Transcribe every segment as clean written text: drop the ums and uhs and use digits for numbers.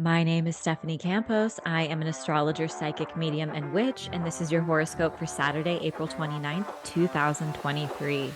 My name is Stephanie Campos. I am an astrologer, psychic medium, and witch, and this is your horoscope for Saturday, April 29th, 2023.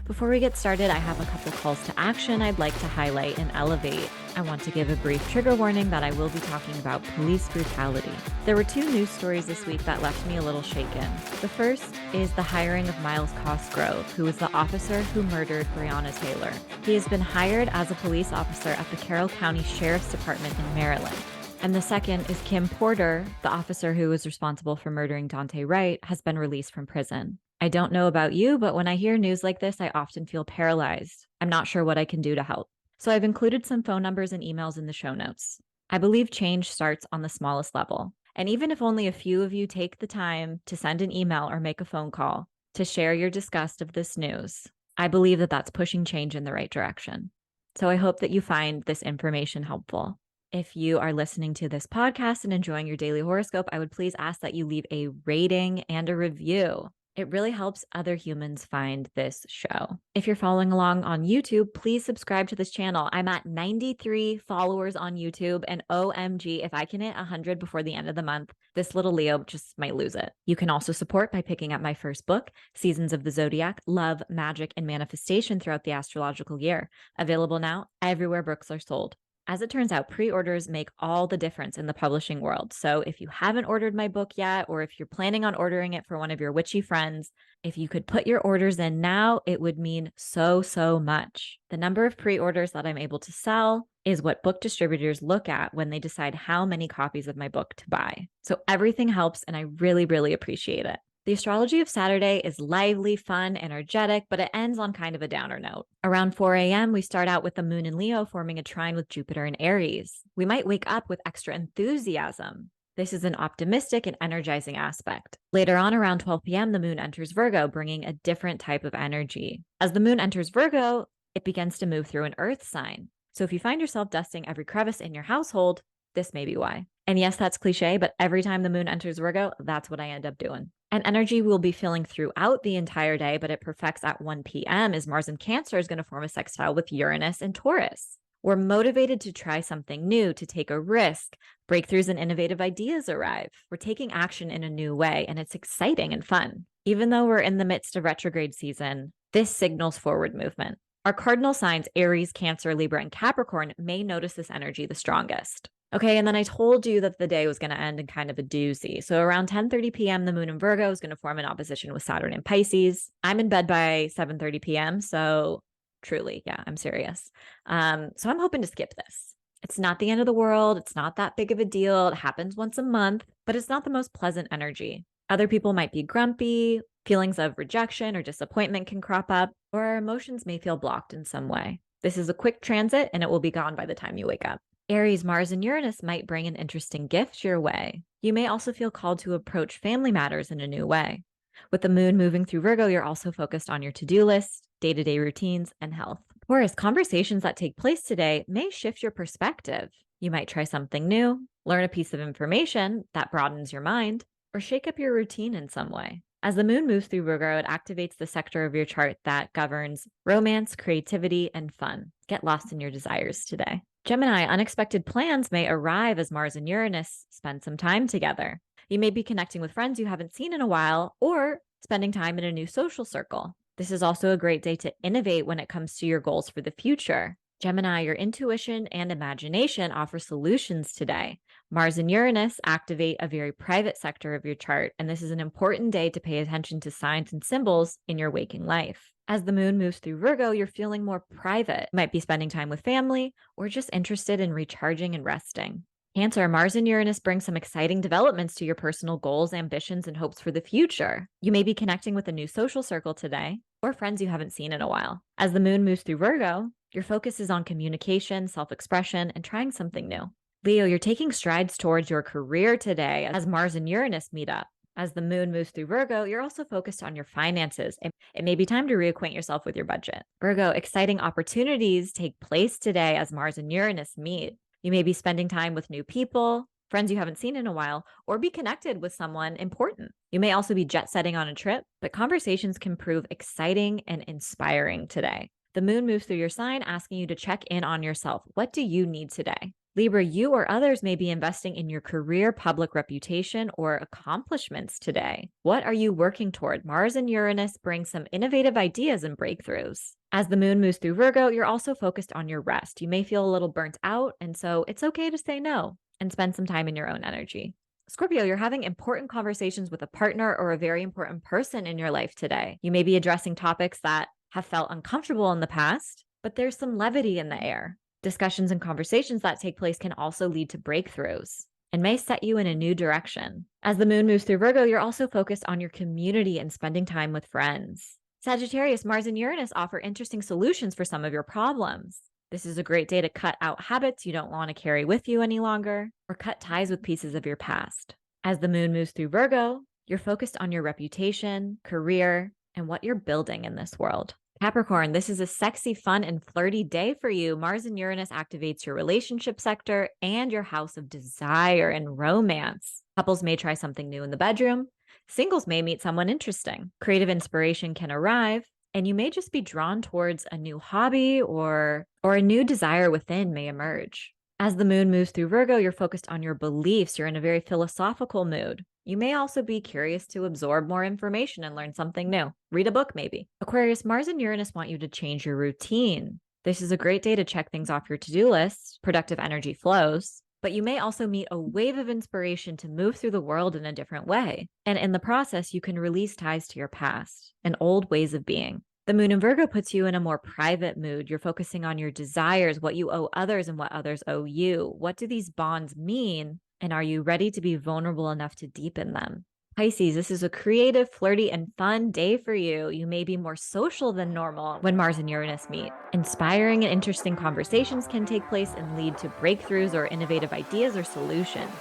Before we get started, I have a couple calls to action I'd like to highlight and elevate. I want to give a brief trigger warning that I will be talking about police brutality. There were two news stories this week that left me a little shaken. The first is the hiring of Miles Cosgrove, who was the officer who murdered Breonna Taylor. He has been hired as a police officer at the Carroll County Sheriff's Department in Maryland. And the second is Kim Porter, the officer who was responsible for murdering Daunte Wright, has been released from prison. I don't know about you, but when I hear news like this, I often feel paralyzed. I'm not sure what I can do to help. So I've included some phone numbers and emails in the show notes. I believe change starts on the smallest level. And even if only a few of you take the time to send an email or make a phone call to share your disgust of this news, I believe that that's pushing change in the right direction. So I hope that you find this information helpful. If you are listening to this podcast and enjoying your daily horoscope, I would please ask that you leave a rating and a review. It really helps other humans find this show. If you're following along on YouTube, please subscribe to this channel. I'm at 93 followers on YouTube, and OMG, if I can hit 100 before the end of the month, this little Leo just might lose it. You can also support by picking up my first book, Seasons of the Zodiac, Love, Magic, and Manifestation Throughout the Astrological Year. Available now everywhere books are sold. As it turns out, pre-orders make all the difference in the publishing world. So if you haven't ordered my book yet, or if you're planning on ordering it for one of your witchy friends, if you could put your orders in now, it would mean so much. The number of pre-orders that I'm able to sell is what book distributors look at when they decide how many copies of my book to buy. So everything helps, and I really appreciate it. The astrology of Saturday is lively, fun, energetic, but it ends on kind of a downer note. Around 4 a.m., we start out with the moon in Leo forming a trine with Jupiter in Aries. We might wake up with extra enthusiasm. This is an optimistic and energizing aspect. Later on, around 12 p.m., the moon enters Virgo, bringing a different type of energy. As the moon enters Virgo, it begins to move through an earth sign. So if you find yourself dusting every crevice in your household, this may be why. And yes, that's cliche, but every time the moon enters Virgo, that's what I end up doing. And energy will be feeling throughout the entire day, but it perfects at 1 p.m. as Mars in Cancer is going to form a sextile with Uranus and Taurus. We're motivated to try something new, to take a risk. Breakthroughs and innovative ideas arrive. We're taking action in a new way, and it's exciting and fun. Even though we're in the midst of retrograde season, this signals forward movement. Our cardinal signs, Aries, Cancer, Libra, and Capricorn, may notice this energy the strongest. Okay, and then I told you that the day was going to end in kind of a doozy. So around 10:30 p.m., the moon in Virgo is going to form an opposition with Saturn in Pisces. I'm in bed by 7:30 p.m., so truly, yeah, I'm serious. So I'm hoping to skip this. It's not the end of the world. It's not that big of a deal. It happens once a month, but it's not the most pleasant energy. Other people might be grumpy. Feelings of rejection or disappointment can crop up, or our emotions may feel blocked in some way. This is a quick transit, and it will be gone by the time you wake up. Aries, Mars, and Uranus might bring an interesting gift your way. You may also feel called to approach family matters in a new way. With the moon moving through Virgo, you're also focused on your to-do list, day-to-day routines, and health. Taurus, conversations that take place today may shift your perspective. You might try something new, learn a piece of information that broadens your mind, or shake up your routine in some way. As the moon moves through Virgo, it activates the sector of your chart that governs romance, creativity, and fun. Get lost in your desires today. Gemini, unexpected plans may arrive as Mars and Uranus spend some time together. You may be connecting with friends you haven't seen in a while or spending time in a new social circle. This is also a great day to innovate when it comes to your goals for the future. Gemini, your intuition and imagination offer solutions today. Mars and Uranus activate a very private sector of your chart, and this is an important day to pay attention to signs and symbols in your waking life. As the moon moves through Virgo, you're feeling more private. You might be spending time with family or just interested in recharging and resting. Cancer, Mars and Uranus bring some exciting developments to your personal goals, ambitions, and hopes for the future. You may be connecting with a new social circle today or friends you haven't seen in a while. As the moon moves through Virgo, your focus is on communication, self-expression, and trying something new. Leo, you're taking strides towards your career today as Mars and Uranus meet up. As the moon moves through Virgo, you're also focused on your finances. It may be time to reacquaint yourself with your budget. Virgo, exciting opportunities take place today as Mars and Uranus meet. You may be spending time with new people, friends you haven't seen in a while, or be connected with someone important. You may also be jet setting on a trip, but conversations can prove exciting and inspiring today. The moon moves through your sign, asking you to check in on yourself. What do you need today? Libra, you or others may be investing in your career, public reputation, or accomplishments today. What are you working toward? Mars and Uranus bring some innovative ideas and breakthroughs. As the moon moves through Virgo, you're also focused on your rest. You may feel a little burnt out, and so it's okay to say no and spend some time in your own energy. Scorpio, you're having important conversations with a partner or a very important person in your life today. You may be addressing topics that have felt uncomfortable in the past, but there's some levity in the air. Discussions and conversations that take place can also lead to breakthroughs and may set you in a new direction. As the moon moves through Virgo, you're also focused on your community and spending time with friends. Sagittarius, Mars and Uranus offer interesting solutions for some of your problems. This is a great day to cut out habits you don't want to carry with you any longer, or cut ties with pieces of your past. As the moon moves through Virgo, you're focused on your reputation, career, and what you're building in this world. Capricorn, this is a sexy, fun, and flirty day for you. Mars and Uranus activates your relationship sector and your house of desire and romance. Couples may try something new in the bedroom. Singles may meet someone interesting. Creative inspiration can arrive, and you may just be drawn towards a new hobby or a new desire within may emerge. As the moon moves through Virgo, you're focused on your beliefs. You're in a very philosophical mood. You may also be curious to absorb more information and learn something new. Read a book, maybe. Aquarius, Mars and Uranus want you to change your routine. This is a great day to check things off your to-do list. Productive energy flows. But you may also meet a wave of inspiration to move through the world in a different way. And in the process, you can release ties to your past and old ways of being. The moon in Virgo puts you in a more private mood. You're focusing on your desires, what you owe others and what others owe you. What do these bonds mean? And are you ready to be vulnerable enough to deepen them? Pisces, this is a creative, flirty, and fun day for you. You may be more social than normal when Mars and Uranus meet. Inspiring and interesting conversations can take place and lead to breakthroughs or innovative ideas or solutions.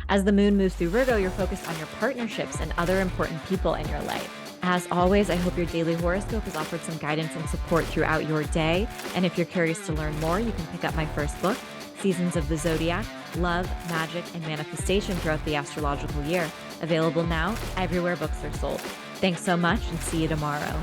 As the moon moves through Virgo, you're focused on your partnerships and other important people in your life. As always, I hope your daily horoscope has offered some guidance and support throughout your day. And if you're curious to learn more, you can pick up my first book, Seasons of the Zodiac, Love, Magic, and Manifestation Throughout the Astrological Year. Available now everywhere books are sold. Thanks so much and see you tomorrow.